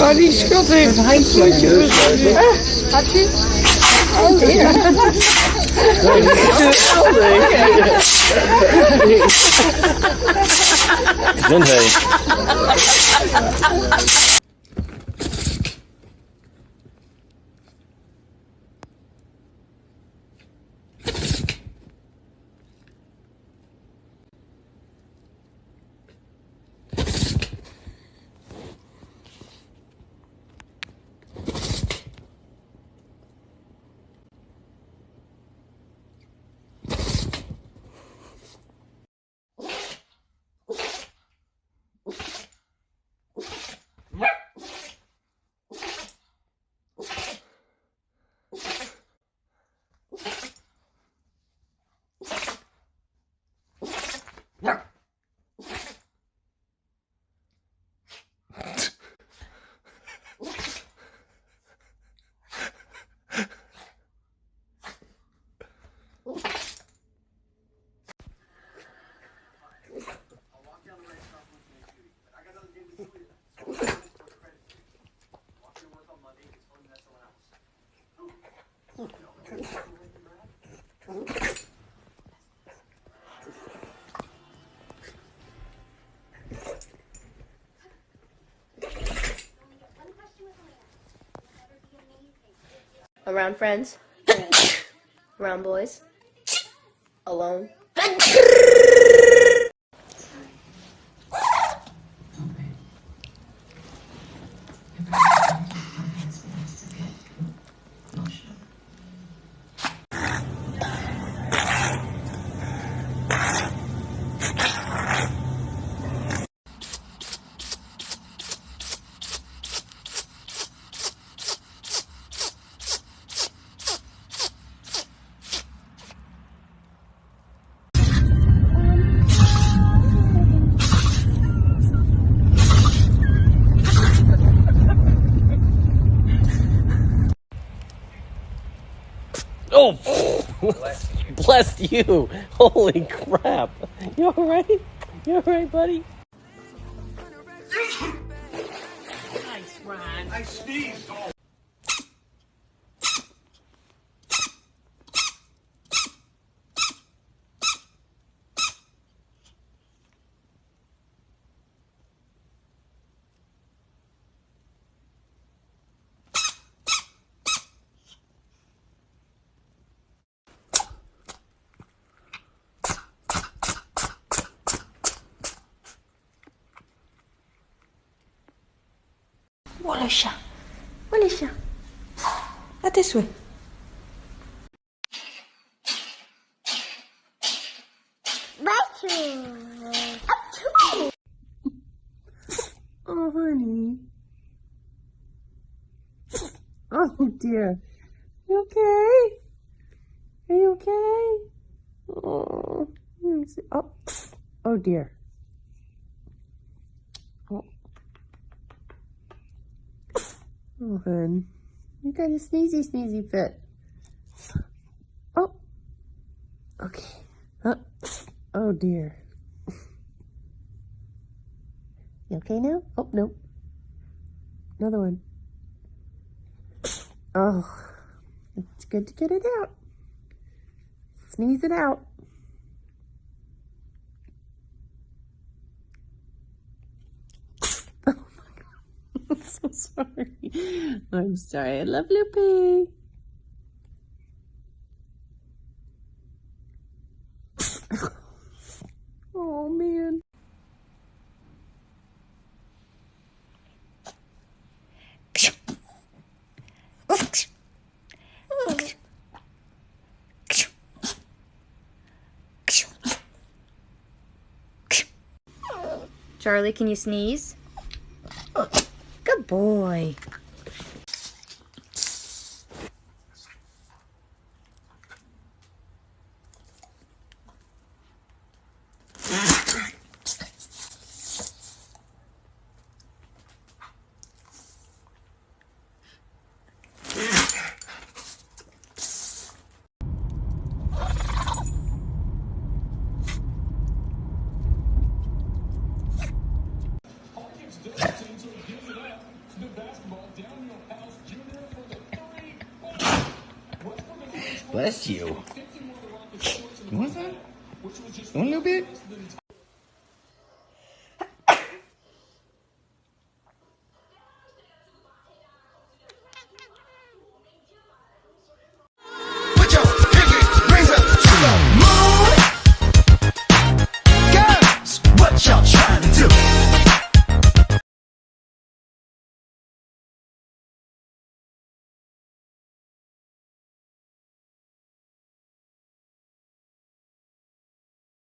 Oh, die schattig. Een handje. Hartje? Oh, ja. Gezondheid. Around friends. Around boys. Alone. Oh, bless you. Holy crap. You alright? You alright, buddy? Nice, Ron. I sneezed. Wallace. Wallace. Laat eens weer. Oh, honey. Oh, dear. You okay? Are you okay? Oh, oh, oh dear. Oh. Oh, hun. You got a sneezy fit. Oh. Okay. Oh, dear. You okay now? Oh, no. Another one. Oh. It's good to get it out. Sneeze it out. Oh, my God. I'm so sorry. I'm sorry. I love Loopy. Oh, man. Charlie, can you sneeze? Good boy. The best Bless you. You want some? You want a little bit?